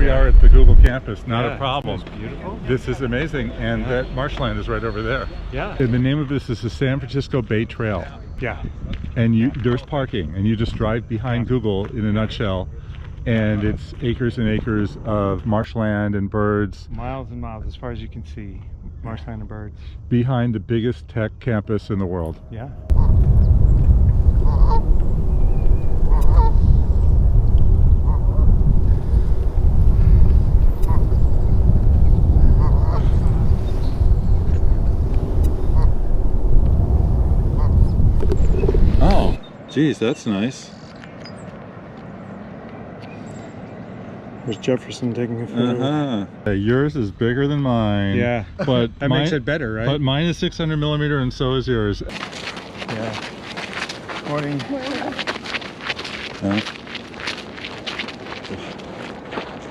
we are at the Google campus, not a problem. It's beautiful. This is amazing, and that marshland is right over there. Yeah. And the name of this is the San Francisco Bay Trail. Yeah. And there's parking, and you just drive behind Google in a nutshell, and it's acres and acres of marshland and birds. Miles and miles as far as you can see, marshland and birds. Behind the biggest tech campus in the world. Yeah. Oh, geez, that's nice. There's Jefferson taking a photo. Yours is bigger than mine. Yeah, but that makes it better, right? But mine is 600mm, and so is yours. Yeah. Morning.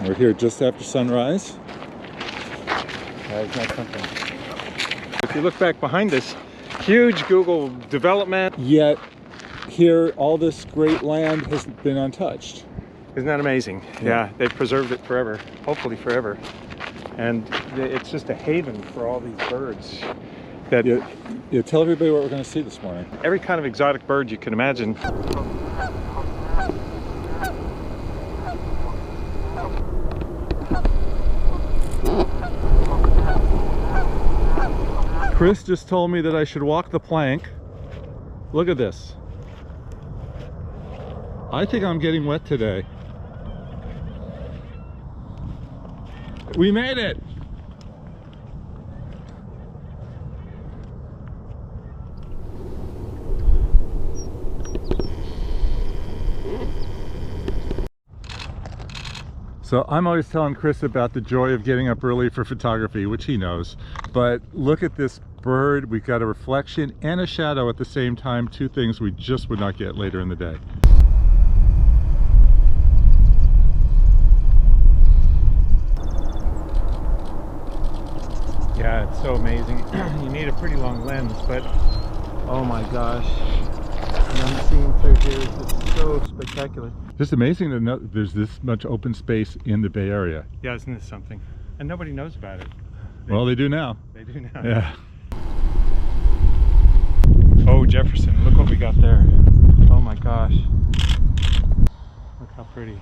We're here just after sunrise. Isn't that something? If you look back behind us, huge Google development. Yet here, all this great land has been untouched. Isn't that amazing? Yeah, they've preserved it forever, hopefully forever. And it's just a haven for all these birds. That Yeah, tell everybody what we're going to see this morning. every kind of exotic bird you can imagine. Chris just told me that I should walk the plank. Look at this. I think I'm getting wet today. We made it! So I'm always telling Chris about the joy of getting up early for photography, which he knows. But look at this bird. We've got a reflection and a shadow at the same time, two things we just would not get later in the day. Yeah, it's so amazing. You need a pretty long lens, but oh my gosh. The unseen through here is just so spectacular. Just amazing to know there's this much open space in the Bay Area. Yeah, isn't this something? And nobody knows about it. Well, they do now. They do now. Yeah. Oh, Jefferson, look what we got there. Oh my gosh. Look how pretty.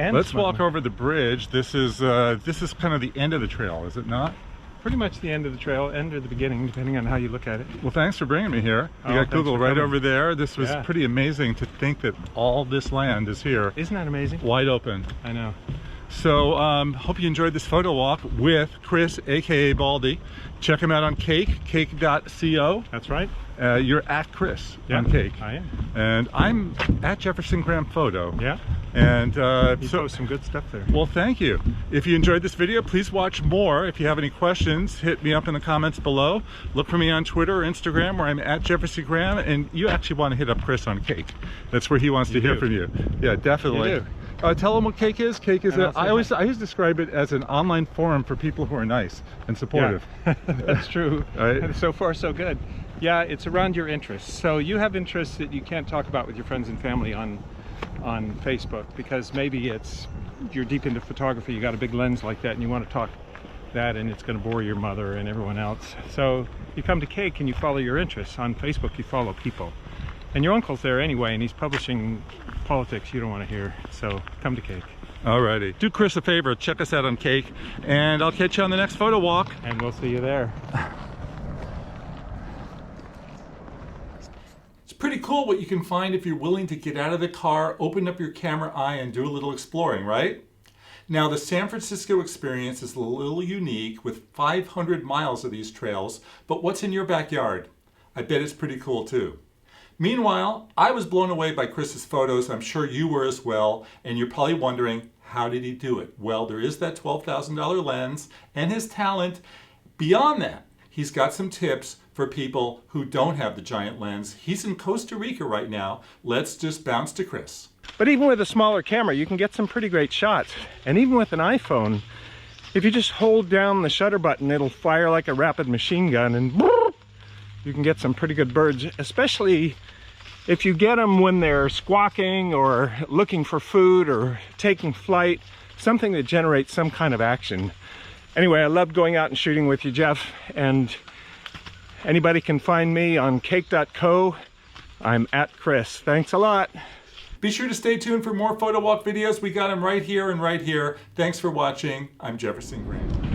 Let's walk over the bridge. This is kind of the end of the trail, is it not? Pretty much the end of the trail, end or the beginning, depending on how you look at it. Well, thanks for bringing me here. You got Google right over there. This was pretty amazing to think that all this land is here. Isn't that amazing? Wide open. I know. So hope you enjoyed this photo walk with Chris, aka Baldy. Check him out on cake.co. That's right. You're at Chris on Cake. I am. And I'm at Jefferson Graham Photo. Yeah. And you post some good stuff there. Well, thank you. If you enjoyed this video, please watch more. If you have any questions, hit me up in the comments below. Look for me on Twitter or Instagram, where I'm at Jefferson Graham. And you actually want to hit up Chris on Cake. That's where he wants to hear from you. Yeah, definitely. You do. Tell him what Cake is. Cake is I always describe it as an online forum for people who are nice and supportive. Yeah. That's true. Right? So far, so good. Yeah, it's around your interests. So you have interests that you can't talk about with your friends and family on Facebook, because maybe you're deep into photography, you got a big lens like that, and you want to talk that, and it's going to bore your mother and everyone else. So you come to Cake and you follow your interests. On Facebook, you follow people. And your uncle's there anyway, and he's publishing politics you don't want to hear. So come to Cake. Alrighty. Do Chris a favor, check us out on Cake, and I'll catch you on the next photo walk. And we'll see you there. It's pretty cool what you can find if you're willing to get out of the car, open up your camera eye, and do a little exploring, right? Now, the San Francisco experience is a little unique with 500 miles of these trails, but what's in your backyard? I bet it's pretty cool too. Meanwhile, I was blown away by Chris's photos. I'm sure you were as well, and you're probably wondering, how did he do it? Well, there is that $12,000 lens and his talent. Beyond that, he's got some tips for people who don't have the giant lens. He's in Costa Rica right now. Let's just bounce to Chris. But even with a smaller camera, you can get some pretty great shots. And even with an iPhone, if you just hold down the shutter button, it'll fire like a rapid machine gun, and you can get some pretty good birds, especially if you get them when they're squawking or looking for food or taking flight, something that generates some kind of action. Anyway, I loved going out and shooting with you, Jeff, and anybody can find me on cake.co. I'm at Chris. Thanks a lot. Be sure to stay tuned for more photo walk videos. We got them right here and right here. Thanks for watching. I'm Jefferson Graham.